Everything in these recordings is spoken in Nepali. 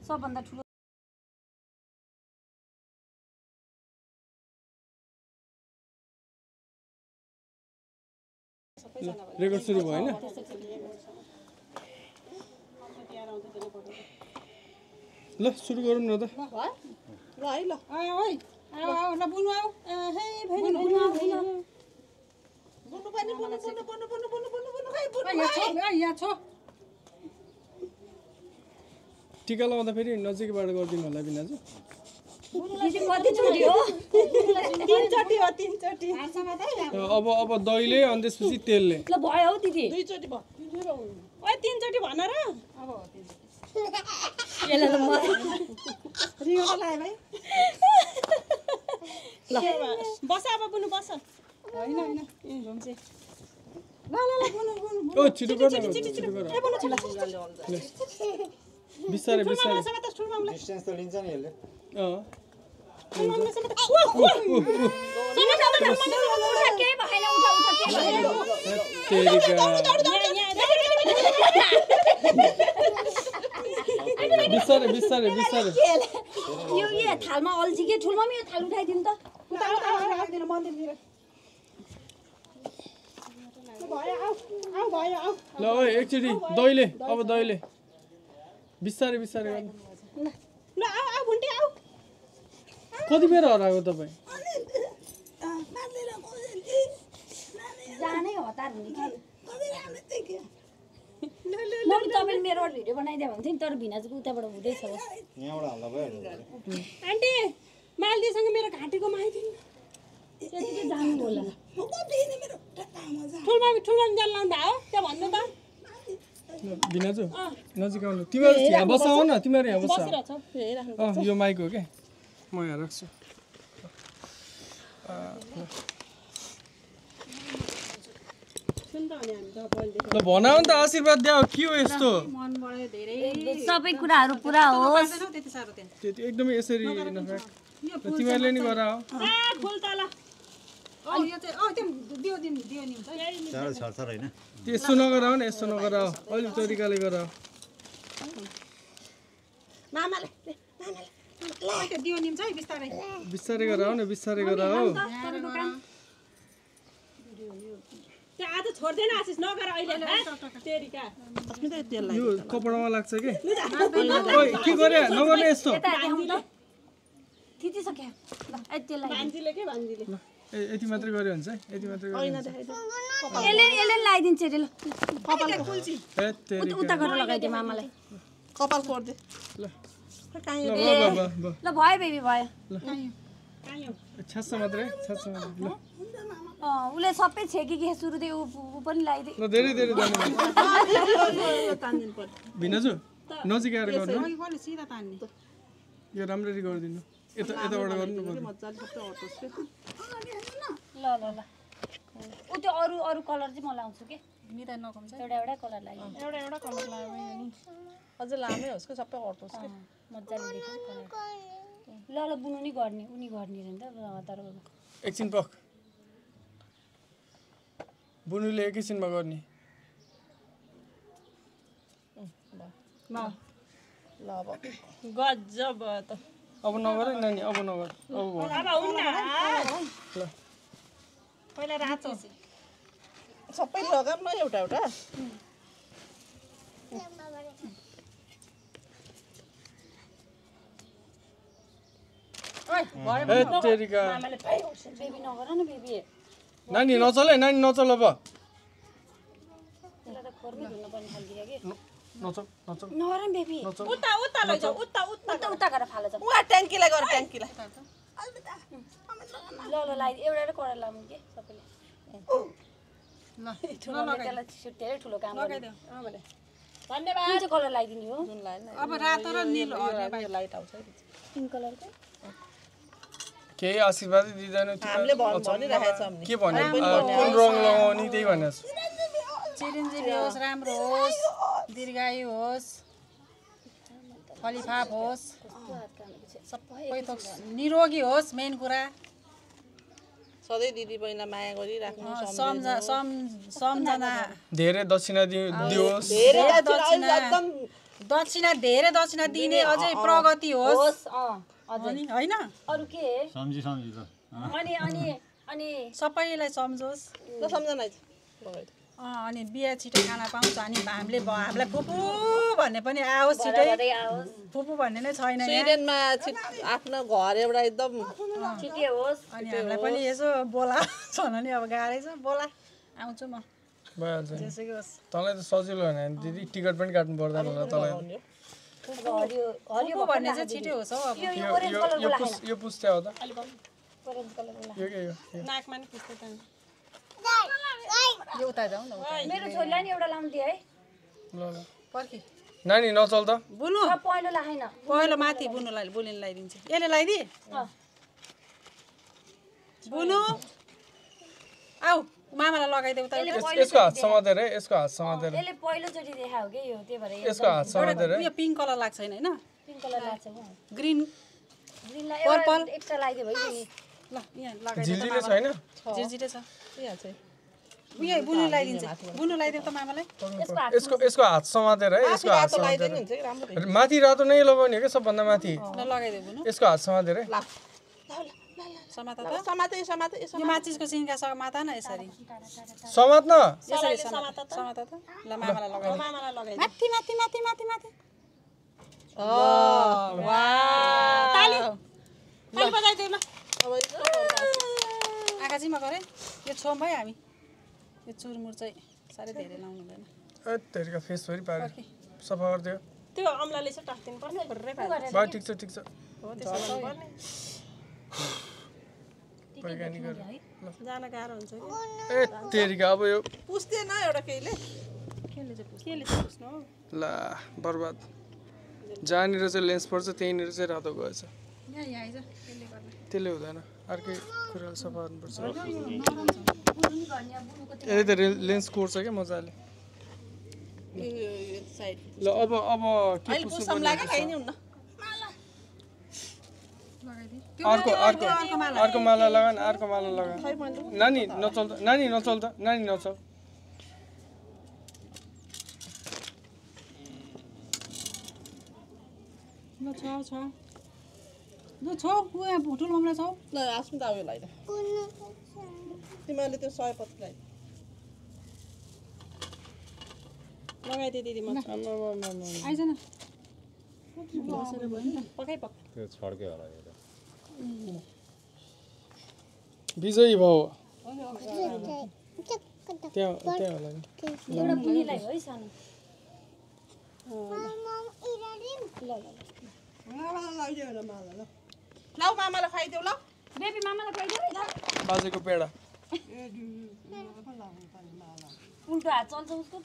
सबभन्दा ठुलो रेकर्ड सुरु भयो हैन ल सुरु गरौँ न त ल है ल ओइ आऊ ल बुनु आऊ हे भेनी बुनु पनि बुनु खै बुनु यहाँ छ टिका लगाउँदा फेरि नजिकबाट गरिदिनु होला बिनाजु कतिचोटि हो तीनचोटि अब दहीले अनि त्यसपछि तेलले ल भयो हौ दिदी दुईचोटि भयो ओइ तीनचोटि भन र अब यसलाई त म रियो लाए भाइ ल बस अब बुनु बस हैन हैन घुम्से ल बुनु ओ छिटो गर बिस्तारै बिस्तारै डिस्टेन्स त लिन्छ नि यसले केही भएन बिस्तारै बिस्तारै बिस्तारै यो थालमा अल्झी के ठुल मम्मी यो थाल उठाइदिनु त मन्दिरतिर भयो आऊ ल ओइ एकचोटि दहीले अब दहीले बिस्तारै बिस्तारै गर्नु ल आऊ भुन्टी आऊ कति बेर हराएको तपाईँ जानै हतार हुने कि मम्मी तपाईँले मेरो भिडियो बनाइदियो भने थियो नि तर भिनाजुको उताबाट हुँदैछ यहाँबाट हल्ला भइहाल्यो आन्टी मालदीसँग मेरो घाँटीको माइदिनु त्यतिकै जानु होला ठुलमामी जान लाउँदा हो त्यहाँ भन्नु त बिनाजु नजिक आउनु तिमीहरू यहाँ बस आऊ न तिमीहरू यहाँ बस बसिरहेछ हेरिराख्नु यो माइक हो क्या म यहाँ राख्छु सुन त अनि हामी त ल पहिले भनाउ नि त आशीर्वाद द्याऊ के हो यस्तो मनबाट धेरै सबै कुराहरू पुरा होस् त्यति साह्रो त्यहाँ त्यो एकदमै यसरी नराख तिमीहरूले नि गराऊ फुल त ल यो चाहिँ त्यो दियो नि हुन्छ साह्रो छरछर होइन यस्तो नगराऊ न यस्तो नगराऊ अलिक तरिकाले गराऊ मामाले त्यो दियो नि छ है बिस्तारै बिस्तारै गराऊ न बिस्तारै गराऊ त्यहाँ आज छोड्दैन आशिष नगर अहिले तेरिका यो कपडामा लाग्छ के ओइ के गरे नगर्ने यस्तो थिचिसक्यो ल यतिलाई भान्जीले के भान्जीले यति मात्रै गऱ्यो हुन्छ है यति मात्रै गऱ्यो यसले लगाइदिन्छ अरे ल कपालको फुल्ची उता गरेर लगाइदियो मामालाई कपाल कोर्दे ल ल भयो बेबी भयो छास्छ मात्रै छास्छ मात्रै ल उसले सबै छेकी के सुरुदेखि ऊ पनि लगाइदिए ल धेरै धेरै धन्यवाद तान्दिनु पर्छ भिनाजु नजिक आएर गर्नु अघि सिधा तान्ने यो राम्ररी गरिदिनु यताबाट गर्नु मजाले सबै अटोस् के ल ल ल ऊ त्यो अरू कलर चाहिँ म लाउँछु के मिरा नकम्छ एउटा कलर लाग्यो एउटा कलर लगायो नि अझ लामै होस् कि सबै अटोस् के मजाले देखियो कलर ल बुनु नि गर्ने उनी गर्ने रे नि त तर एकछिन पख बुनुले एकैछिनमा गर्ने ल अब गजब भयो त अब नगर है नानी अब नगर अब भयो अब हुन्न ल पहिला रातो सबै लगाम न एउटा एउटा ए तेरिका बेबी नगर न बेबी नानी नचल है नानी नचल अब त्यसलाई त खोर्मै धुनु पर्ने खालको के नचल नचल नगर न बेबी उता उता लैजाऊ उता उता गरेर फाल जा उहाँ ट्याङ्कीलाई गर ट्याङ्कीलाई ल लगाइदियो एउटा कलर लाउनु के सबैले त्यसलाई धेरै ठुलो काम गर्नु धन्यवाद कुन चाहिँ कलर लगाइदिने हो अब रातो र निलो लाइट आउँछ पिङ्क कलरको केही आशीर्वादै दिँदैन हामीले भनिरहेको छ के भन्यो कुन रङ लगाउने त्यही भनेको छु चिरञ्जीवी होस् राम्रो होस् दीर्घायु होस् फलिफाप होस् सबै थोक निरोगी होस् मेन कुरा सधैँ दिदी बहिनीलाई माया गरिराख्नु सम्झना धेरै दक्षिणा दियोस् धेरै दक्षिणा धेरै दक्षिणा दिने अझै प्रगति होस् अझै होइन अरु के सम्झी त अनि अनि अनि सबैलाई सम्झोस् सम्झना अनि बिहा छिटो खाना पाउँछ अनि हामीलाई फुपू भन्ने पनि आओस् छिटै फुपू भन्ने नै छैन यहाँ स्विडेनमा आफ्नो घर एउटा एकदम छिटै होस् अनि हामीलाई पनि यसो बोला छन नि अब गाह्रै छ बोला आउँछु म भइहाल्छ जेसुकै होस् तँलाई त सजिलो होइन दिदी टिकट पनि काट्नु पर्दैन होला तँलाई हरियो हरियो फुपू भन्ने चाहिँ छिटै होस् हौ अब यो ओरेन्ज कलरको लाग्छ यो पुस्ट्या हो त ओरेन्ज कलरको यो के यो नाकमा नि पुस्दै त यो उता जाउँ न उता मेरो छोरीलाई नि एउटा लाउँदिए है ल ल पर्खी नानी नचल त बुनु पहिलो लाएन पहिलो माथि बुनुलाई बुनिन लगाइदिन्छ यसले लगाइदिए बुनु आऊ मामालाई लगाइदेऊ त यसको हात समातेर है यसको हात समातेर यसले पहिलोचोटि देखायो के यो त्यही भएर यसको हात समातेर यो पिङ्क कलर लाग्छ होइन पिङ्क कलर लाग्छ ग्रिन ग्रिनलाई एउटा एक्स्ट्रा लगाइदियो भयो नि ल यहाँ लगाइदिउ झिल्जिले छैन झिर्झिरे छ उयो बुनु लगाइदिन्छ बुनु लगाइदेऊ त मामालाई यसको हात समातेर है यसको हात समातेर माथि रातो नै लगाउने हो क्या सबभन्दा माथि ल लगाइदेऊ बुनु यसको हात समातेर है समाता त यो माचिसको सिङ्गा समाता न यसरी समात्न यसरी समाता त ल मामालाई लगाइदेऊ माथि माथि माथि माथि माथि ताली बजाइदेऊ ल आकाशीमा गरे यो छौँ भाइ हामी यो चुरमुर चाहिँ साह्रै धेरै लाउनु हुँदैन तेरिका फेस फेरि पारे सफा गरिदियो त्यो अम्लाले चाहिँ टाक्दिनु पर्छ भर्रै पार्छ बा ठिक छ हो त्यसो गर्नुपर्ने बैगानी गर जान गाह्रो हुन्छ कि ए तेरिका अब यो पुस्दैन एउटा केले चाहिँ पुस्नु हौ ला बर्बाद जहाँनिर चाहिँ लेन्स पर्छ त्यहीँनिर चाहिँ रातो गएछ यहाँ आइज त्यसले गर्दा त्यसले हुँदैन अर्कै कुरा सफा गर्नुपर्छ यही त लेन्स कोर्छ क्या मजाले साइड ल अब के अहिले पुस्सम लाग्यो खाइ नि हुन्न अर्को माला लगा न अर्को माला लगा नानी नचल त नानी नचल त नानी नचल ल छ ल छौ उहाँ भुटुल मामला छौ ल आस्नु त आयो लाइद तिमीले त्यो सयपत्री लाइ लगाइदिए दिदी म आइज न पकाइ पक त्यो छड्क्यो होला यो विजयी भाउ त्यहाँ होला नि एउटा बुनीलाई है सानो लौ मामालाई खुवाइदेऊ ल बेबी मामालाई खुवाइदेऊ बाजेको पेडा उल्टो हात चल्छ उसको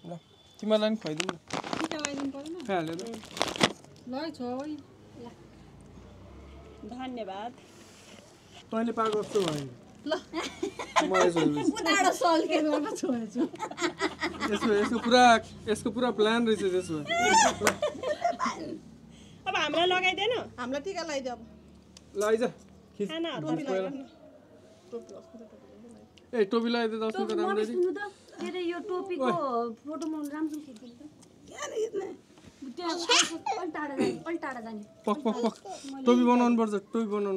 ल तिमीलाई नि खुवाइदिउँ न टिका लगाइदिनु पर्दैन खाइहाल्यो त ल छ धन्यवाद तैँले पाएको जस्तो भयो ल उताबाट सल्केर छोडेछु यसको पुरा प्लान रहेछ त्यसमा अब हामीलाई लगाइदेन हामीलाई टिका लगाइदियो अब ल आइज ए टोपी लगाइदिए दस मिनट राम्रो सुन्नु त मेरो यो टोपीको फोटो म राम्रो खिच्दिन्छु पल्टाडा जाने पक पक पक टोपी बनाउनु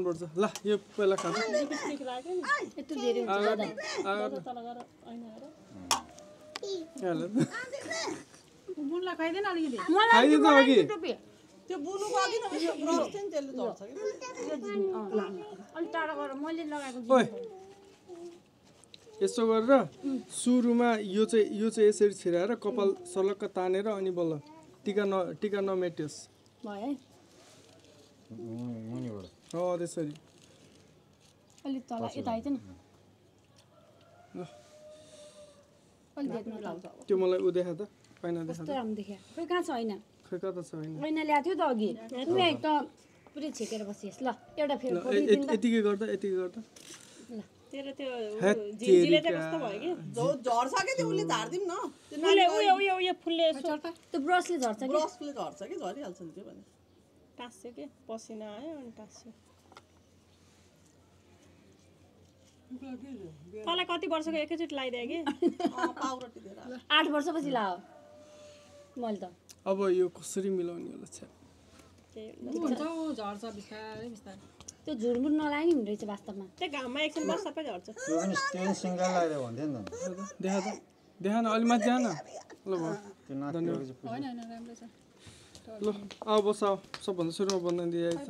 पर्छ ल यो पहिला खान्छ यत्रो धेरै हुन्छ बुनलाई खाइदेन अलिकति खाइदिए त अघि त्यो बुनुको अघि न ब्रस थियो नि त्यसले झर्छ कि अलि टाढा गरेर मैले लगाएको ओइ यसो गरेर सुरुमा यो चाहिँ यसरी छिराएर कपाल सलक्क तानेर अनि बल्ल टिका नमेट्योस् भयो है त्यसरी अलि तल यता आइज न अलि देख्नु लाग्छ त्यो मलाई उ देखा त पैना देखा कस्तो राम्रो देख्यो खोइ कहाँ छ होइन खै कता छ होइन ऐना ल्याएको थियो त अघि उयो त पुरै छेकेर बसिएस् ल एउटा फेरि यतिकै गर्दा तेरो त्यो झिल्जीले त कस्तो भयो कि झर्छ कि त्यो उसले झार्दिम न उयो फुलले त्यो ब्रसले झर्छ कि ब्रसले झर्छ कि झरिहाल्छ नि त्यो भने टाँस्यो कि पसिना आयो अनि टाँस्यो तँलाई कति वर्षको एकैचोटि लगाइदिएँ कि पाउरोटी दिएर 8 वर्षपछि लाओ मैले त अब यो कसरी मिलाउने होला छ्या हुन्छ झर्छ बिस्तारै बिस्तारै त्यो झुरमुर नलाइ नि हुने रहेछ वास्तवमा त्यो घाममा एकछिन बस सबै झर्छ त्यो पनि सिङ्गल लगाएर भन्थ्यो नि त देखा न अलि माथि जान ल भयो त्यो नाच्ने होइन होइन राम्रो छ ल अब बस आऊ सबभन्दा सुरुमा बनाइदिए आइज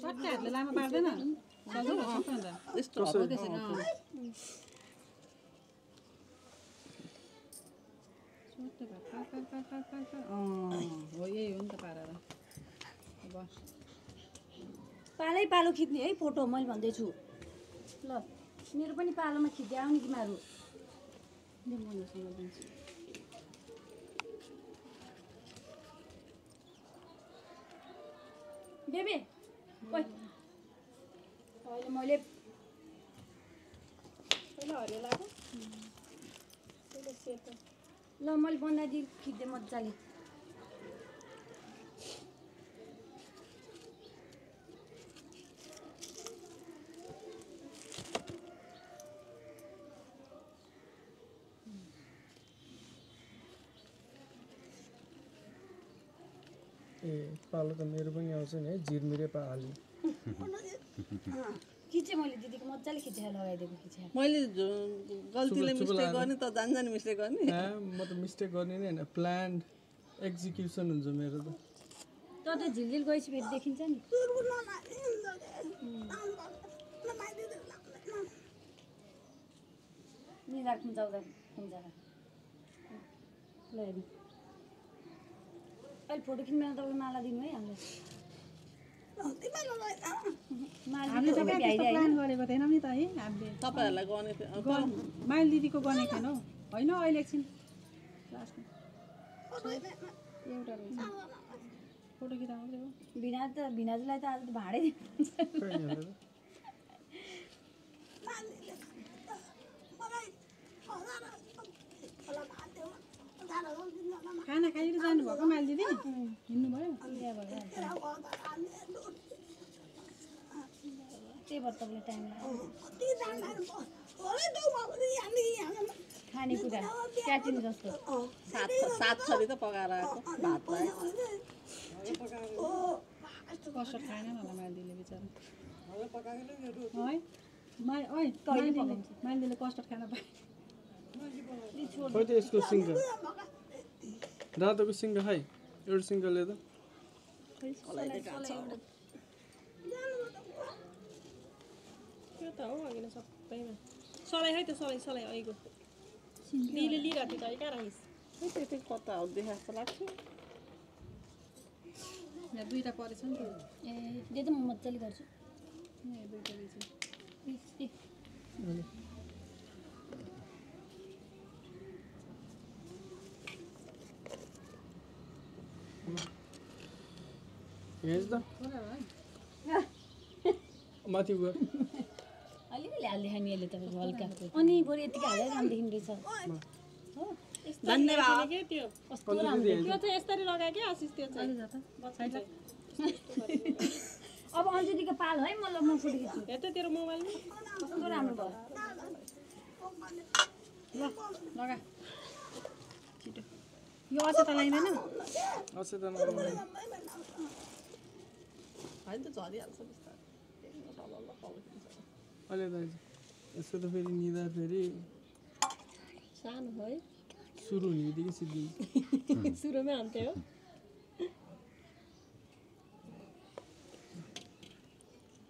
सट्टै हातले लामा पार्दैन सजिलो हुन्छ नि त यस्तो हो त्यसरी सट्टै भयो पार हो यही हो नि त पारेर अब पालै पालो खिच्ने है फोटो मैले भन्दैछु ल मेरो पनि पालोमा खिच्दै आउने कि मारु बेबे ओइ अहिले मैले पहिला हरियो लाग्यो पहिला सेतो ल मैले बनाइदिएँ खिच्दै मजाले ए पालो त मेरो पनि आउँछ नि है जिरमिरे पाहाल्ने खिचेँ मैले दिदीको मजाले खिचेर लगाइदिएको खिचेँ मैले गल्तीले मिस्टेक गर्ने त जान मिस्टेक गर्ने म त मिस्टेक गर्ने नै होइन प्लान्ड एक्जिक्युसन हुन्छ मेरो त तर त्यो झिलझिल गएपछि फेरि देखिन्छ नि निधार खुम्चाउँदा खुम्चाएर ल हेर्नु अहिले फोटो खिच्नु तपाईँले माला दिनु है हामीलाई हामीले सबै त्यस्तो प्लान गरेको थिएनौँ नि त है हामीले तपाईँहरूलाई गर्ने माइल दिदीको गनेको थिएनौँ होइन अहिले एकछिन लास्टमा एउटा रहेछ फोटो खिच्दा मात्रै हो भिनाजुलाई त आज त भाडै खाना खाएर जानुभएको माइल दिदी हिँड्नुभयो त्यही भएर तपाईँलाई टाइम लाग्यो खानेकुरा क्याटिन जस्तो सात थरी त पकाएर आएको भातलाई कस्टर्ड खाएन होला माइल दिदीले बिचरा है माइल दिदीले कस्टर्ड खान पाए खोइ त यसको सिङ्गल रातोको सिङ्गल खाइ एउटा सिङ्गल ले त त्यो त हो अघि नै सबैमा सलाई है त्यो सलाई अहिलेको दिदीले लिइरहेको थियो त कहाँ राखिस् त्यति कता हो देखाएको जस्तो लाग्थ्यो यहाँ दुईवटा परेछ नि त ए त्यो त म मजाले गर्छु यहाँ दुईवटा रहेछ हेर्छ त माथि गयो अलिअलि हालिदिए नि यसले तपाईँको हल्का अनि बरु यतिकै हालेर राम्रो देखिँदो रहेछ हो धन्यवाद के त्यो कस्तो राम्रो त्यो चाहिँ यसरी लगायो क्या आशिष त्यो चाहिँ अब अन्जुलीको पाल है म फोटो खिच्छु हेर त तेरो मोबाइलमा कस्तो राम्रो भयो ल लगा छिटो यो अचेता लाग्दैन अचेतन होइन त झरिहाल्छ बिस्तारै अहिले त यसको त फेरि निदा फेरि सानो हो है सुरु हुने बित्तिकै सिद्धि सुरुमै हान्थ्यो हो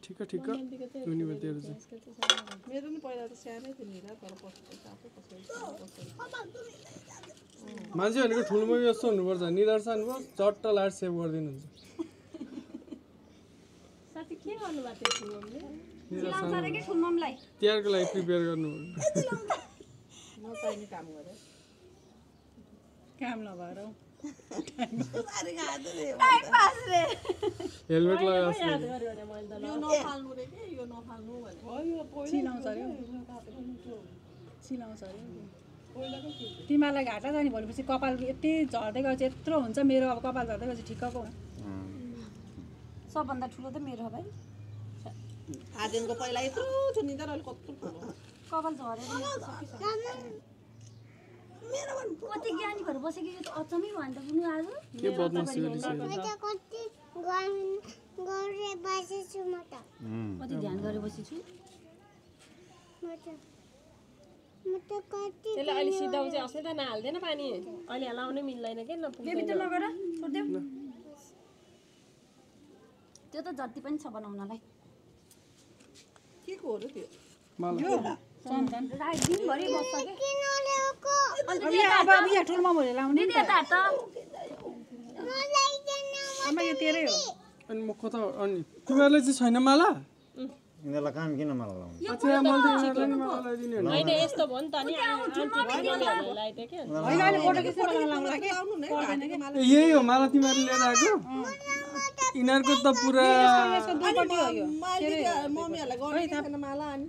ठिक हुने भयो तेरो चाहिँ मेरो नि पहिला त सानै थियो नि तर पछि आफै कसरी मान्छे भनेको ठुलोमा यस्तो हुनुपर्छ निदर्शन भयो चट्ट लाट सेभ गरिदिनुहुन्छ साथी के गर्नुभएको थियो सिलाउँछ के ठुल्ममलाई तिहारको लागि प्रिपेयर गर्नु नचाहिने काम गरे काम नभएर हेलमेट लगाएर यो नफाल्नु रे के यो नफाल्नु भने सिलाउँछ अरे तिमीहरूलाई घाटा जाने भनेपछि कपाल यति झर्दै गएपछि यत्रो हुन्छ मेरो अब कपाल झर्दै गएपछि ठिक्कको सबभन्दा ठुलो त मेरो हो भाइ आर्यनको पहिला यत्रो थियो नि त अहिले कत्रो ठुलो कपाल झरेर कति ज्ञानी भएर बसेको यो त अचम्मै भयो नि त बुनु आज के बदमासी कति ध्यान गरेर बसेछु त्यसले अहिले सिधाउ चाहिँ अस्ति त नहाल्दैन पानी अहिले लाउनै मिल्दैन के बेबी त लगेर छोड्देऊ त्यो त जति पनि छ बनाउनलाई के को हो र त्यो चन्दन रात दिनभरि बस्छ के अब यहाँ ठुलोमा भएर लाउने दिदी यता त आमा यो तेरै हो अनि म कता अनि तिमीहरूले चाहिँ छैन माला यिनीहरूलाई काम किन मलाई लाउनु अच्छा मैले त यिनीहरूलाई नि माला लगाइदिने हो होइन यस्तो भयो नि त नि लगाइदियो के होइन अहिले फोटो खिच्नु लाउँला के लाउनु नै आर्यको माला यही हो माला तिमीहरूले लिएर आएको यिनीहरूको त पुरा दुईपट्टि हो यो मैले मम्मीहरूलाई गर्ने छैन माला अनि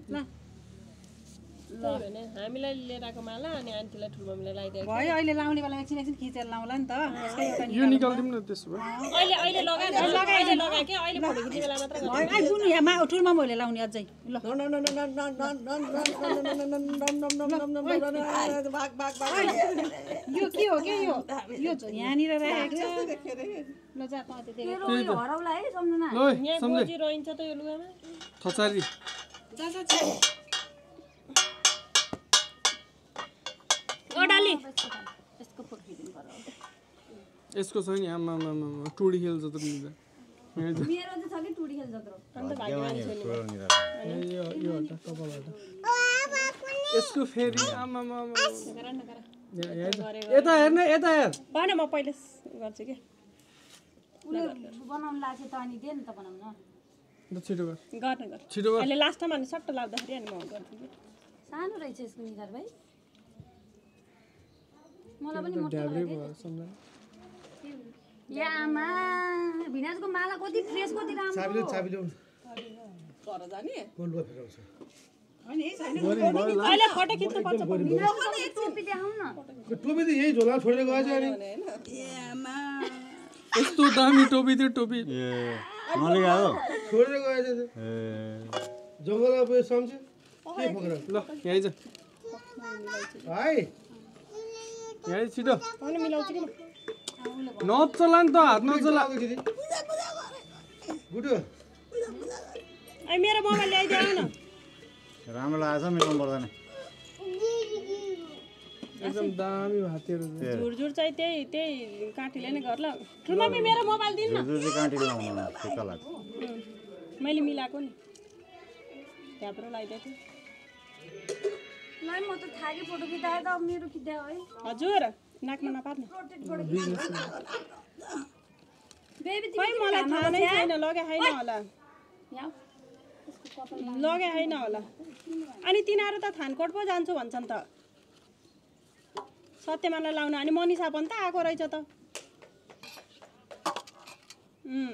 त्यही भने हामीलाई लिएर आएको माला अनि आन्टीलाई ठुलो मम्मीलाई लगाइदिएको भयो अहिले लाउने बेला एकछिन खिचेर लाउँला नि त यसकै एउटा यो निकालिदिउँ न त्यसो भए अहिले लगाएर लगाए के अहिले फोटो खिच्ने बेला मात्र भयो ai बुनु यहाँ ठुलोमा मैले लाउने अझै ल यो के हो के यो यहाँनिर राखेको छ ल जा त त्यति मेरो यो हराउला है सम्झना ल यहाँ सम्झे गोजी रहन्छ त यो लुगामा थचारी जा ओडाली यसको फोटो खिच्नु पर्यो यसको छ नि आमा टुडी खेल जत्रो मिल्छ मेरो चाहिँ छ कि टुडी खेल जत्रो यो हटा कपाल हटा यसको फेरि आमा यता हेर्न यता हेर भएन म पहिले गर्छु के उसले बनाउनु लाग्छ त अनि दे नि त बनाउन ल छिटो गर गर्न छिटो गर अहिले लास्टमा अनि सट्ट लाग्दाखेरि अनि म गर्छु कि सानो रहेछ यसको निधार भाइ मलाई पनि मोटो ढ्याब्रै लाग्यो भयो सम्झना या आमा भिनाजको माला कति फ्रेस कति राम्रो घर जाने अहिले फोटो खिच्नु पर्छ भिनाजको टोपी देखाउँ न टोपी त यही झोला छोडेर गएछ अनि यस्तो दामी टोपी त्यो टोपी ए मैले गयो छोडेर गएछ ए जङ्गलमा गयो सम्झे के पक्रा ल यहाँ जा भाइ यहाँ छिटो अनि मिलाउँछु कि नचला नि त हात नचला गुडु ai मेरो मोबाइल ल्याइदेऊ न राम्रो लागेछ मिलाउनु पर्दैन एकदम दामी भातीहरू झुरझुर चाहिँ त्यही काठीले नै गर्ला ठुलो मम्मी मेरो मोबाइल दिनु न जुन चाहिँ काँटी लाउनु ठिक्क लाग्छ मैले मिलाएको नि त्यहाँबाट लगाइदिएको थिएँ ल म त थाके फोटो खिचाए त मेरो खिच्दा है हजुर नाकमा नपार्नु बेबी खै मलाई थाहा नै छैन लगे छैन होला लगे छैन होला अनि तिनीहरू त थानकोट पो जान्छु भन्छन् त सत्यमानलाई लाउन अनि मनिषा पनि त आएको रहेछ त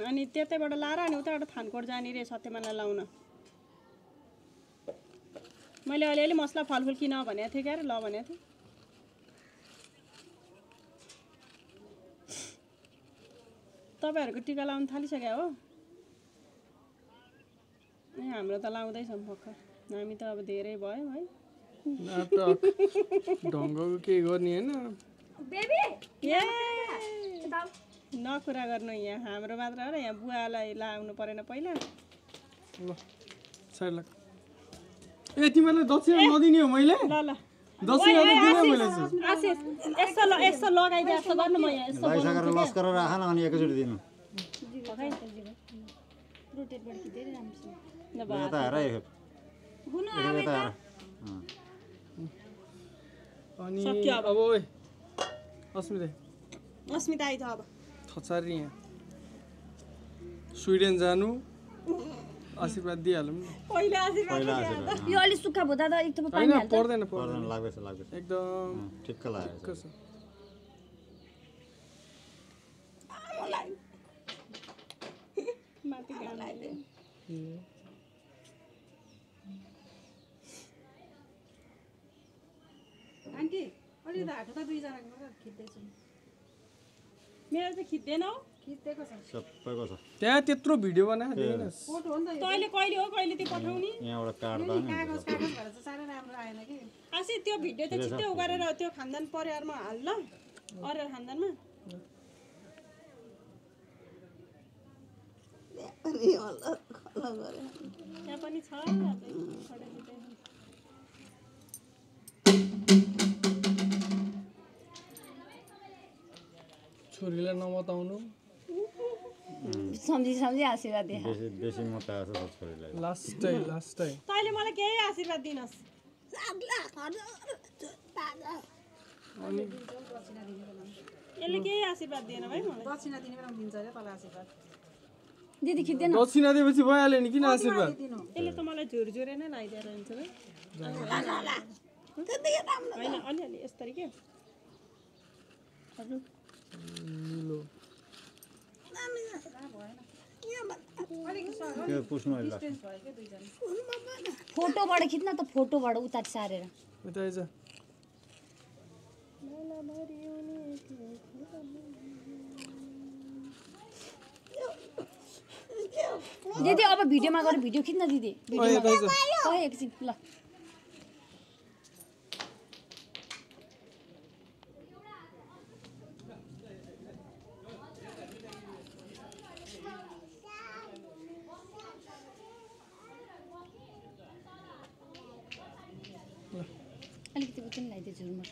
अनि त्यतैबाट लाएर अनि उताबाट थानकोट जाने रे सत्यमानलाई लाउन मैले अलिअलि मसला फलफुल किन भनेको थिएँ क्या ल भनेको थिएँ तपाईँहरूको टिका लाउनु थालिसक्यो हो ए हाम्रो त लाउँदैछौँ भर्खर हामी त अब धेरै भयो है नाटक ढङ्गको के गर्ने होइन बेबी ए नकुरा गर्नु यहाँ हाम्रो मात्र हो र यहाँ बुवालाई लाउनु परेन पहिला ल साइड लाग ए तिमीहरूले दक्षिणा नदिने हो मैले ल ल दक्षिणा त दिने मैले आशिष यस्तो लगाइदिए जस्तो गर्नु म यहाँ यस्तो लगाइसकेर लस्कर राख न अनि एकैचोटि दिनु रोटेटबाट खिच्दै राम्रोसँग यता हेर एक बुनु यता हेर अनि सक्यो अब ओए अस्मिता अस्मिता आइज अब थचारी यहाँ स्विडेन जानु आशीर्वाद दिइहालौँ न पहिला आशीर्वाद पहिला आशीर्वाद यो अलि सुक्खा भुदा त एक थोपा पानी होइन हाल्छ पर्दैन पर्दैन लाग्दैछ लाग्दैछ एकदम ठिक्क लागेको छ छ माथि गाड्नु आन्टी अलि त हात त दुईजनाको मात्र खिच्दैछु मेरो चाहिँ खिच्दैन हौ सबैको छ त्यहाँ त्यत्रो भिडियो बनाएको देखेन फोटो हो नि त तैँले कहिले हो कहिले त्यो पठाउने यहाँबाट काट्दा नि कागज कागज भएर चाहिँ साह्रै राम्रो आएन कि आसी त्यो भिडियो त छिट्टै उगारेर त्यो खानदान परिवारमा हाल ल अरूहरू खानदानमा त्यहाँ पनि छ छोरीलाई नमताउनु सम्झी आशीर्वाद दिए बेसी मोटा छ छोरीलाई लास्टै तैँले मलाई केही आशीर्वाद दिनुहोस् यसले केही आशीर्वाद दिएन भाइ मलाई दक्षिणा दिने बेलामा दिन्छ अरे तल आशीर्वाद दिदी खिच्दैन दक्षिणा दिएपछि भइहाल्यो नि किन आशीर्वाद यसले त मलाई झुरझुरे नै लगाइदिएर हुन्छ भाइ होइन अलिअलि यसरी के त्यो पुस्नु अहिले फोटोबाट खिच्न त फोटोबाट उता सारेर यता आइज दिदी अब भिडियोमा गएर भिडियो खिच्न दिदी यता आइज एकछिन ल अलिकति उतै लगाइदियो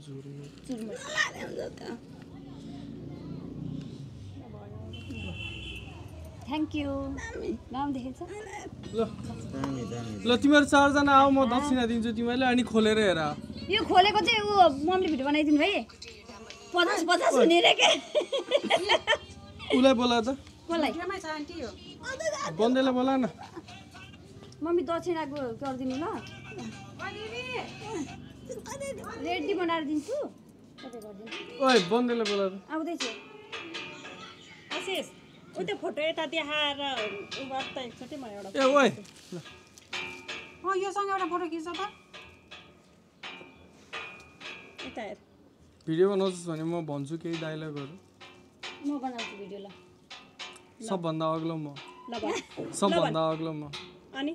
झुरमुर थ्याङ्क यू नाम देखेछ ल तिमीहरू 4 जना आऊ म दक्षिणा दिन्छु तिमीहरूले अनि खोलेर हेर यो खोलेको चाहिँ ऊ मम्मीले भिडियो बनाइदिनु भाइ 50 हुने रे के उसलाई बोला त कसलाई भिडियोमै छ आन्टी हो बन्देलाई बोला न मम्मी दक्षिणाको गरिदिनु ल रेडी बनाएर दिन्छु तपाईँ गरिदिनु ओइ बन्देलाई बोला त आउँदैछु आशिष ऊ त्यो फोटो यता देखाएर ऊ गर्दा एकचोटि म एउटा ए ओइ योसँग एउटा फोटो खिच्छ त यता हेर भिडियो बनाउँछस् भने म भन्छु केही डायलगहरू म बनाउँछु भिडियो ल सबभन्दा अग्लो म ल भन सबभन्दा अग्लो म अनि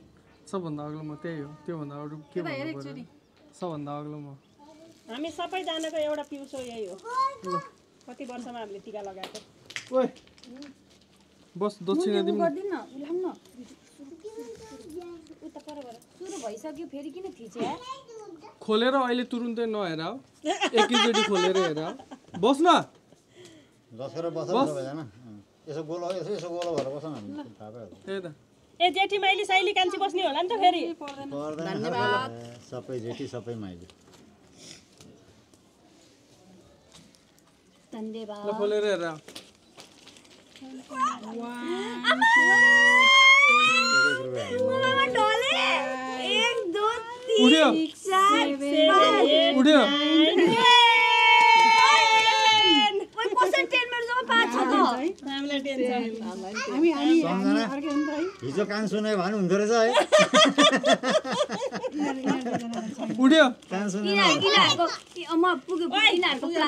सबभन्दा अग्लो म त्यही हो त्योभन्दा अरू के भन्नु पर्यो सबभन्दा अग्लो म हामी सबैजनाको एउटा पिउसो यही हो कति वर्षमा हामीले टिका लगाएको ओइ बस दक्षिणा दिउँ न गर्दिन न उलाम न उता पर गएर सुरु भइसक्यो फेरि किन थिच्यो यार खोलेर अहिले तुरुन्तै नहेर हो एकैचोटि खोलेर हेर बस न जसरी बस सबैजना यसो गोलो भएर बस न थाहा पायो त्यही त ए जेठी माइली साइली कान्छी बस्ने होला नि त फेरि धन्यवाद सबै जेठी सबै माइली धन्यवाद ल खोलेर हेर उड्यो उड्यो हिजो कान सुने भने हुँदो रहेछ है उड्यो कान सुने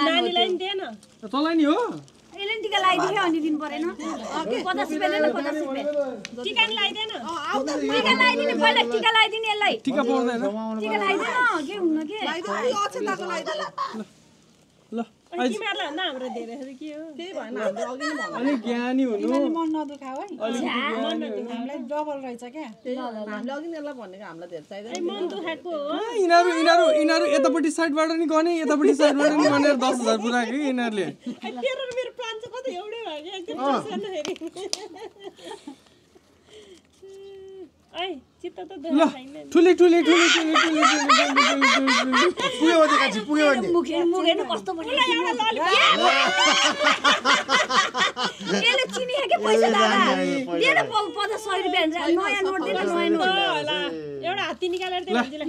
नानीलाई नि दिएन तँलाई नि हो यसले नि टिका लगाइदियो अनि दिनु परेन 50 रुपियाँ ले 50 रुपियाँ टिका नि लगाइदिएन टिका लगाइदिने पहिला टिका लगाइदिने यसलाई टिका पर्दैन टिका लगाइदिन के हुन्न के ल तिमीहरूलाई भन्दा हाम्रो धेरै के हो त्यही भएन हाम्रो अघि नै भन्नु अनि ज्ञानी हुनु तिमीले मन नदुखाऊ है अलिकति ज्ञानी हुनु हामीलाई डबल रहेछ क्या हामीले अघि नै भनेको हामीलाई धेरै चाहिँदैन ए मन दुखाएको हो यिनीहरू यतापट्टि साइडबाट नि गने यतापट्टि साइडबाट नि गनेर 10,000 पुऱ्याएको कि यिनीहरूले तेरो र मेरो प्लान चाहिँ कतै एउटै भयो कि एकदम फेरि ऐ चित्त त ल दुखा छैन ठुली पुग्यो मुगेन कस्तो पनि यसले चिनिए के पैसा दादा दिएर 50 100 रुपैयाँ नयाँ नोट दिएर नयाँ नोट होला एउटा हात्ती निकालेर दे भन्दिला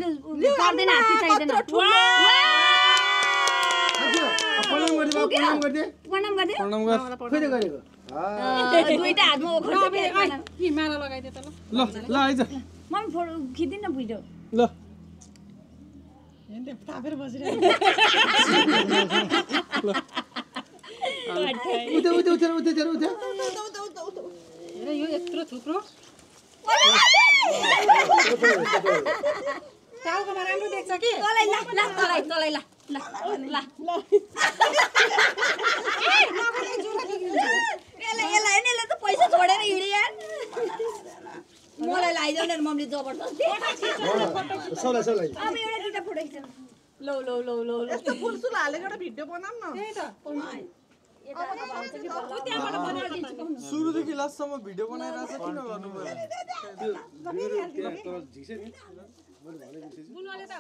गर्दैन हात्ती चाहिँदैन प्रणाम गर्दै प्रणाम गर दुईटा हातमा ओखर कि माला लगाइदिए त ल ल आइज मम्मी फोटो खिच्दिन न भिडियो ल थापेर बसिरहेको उता उता उता उता उता हेर यो यत्रो थुप्रो टाउकोमा राम्रो देख्छ कि तलाई ला ला तलाई तलाई ला ला ला यसलाई त पैसा छोडेर हिँड्यो यार मलाई लगाइदेऊ न मम्मीले जबरजस्ती सबलाई सबलाई अब एउटा दुईटा फोटो खिच्नु लौ लौ लौ लौ यस्तो फुलसुल हालेको एउटा भिडियो बनाऊँ न त्यही त सुरुदेखि लास्टसम्म भिडियो बनाइरहेको छ किन गर्नु पर्यो बुनुवाले त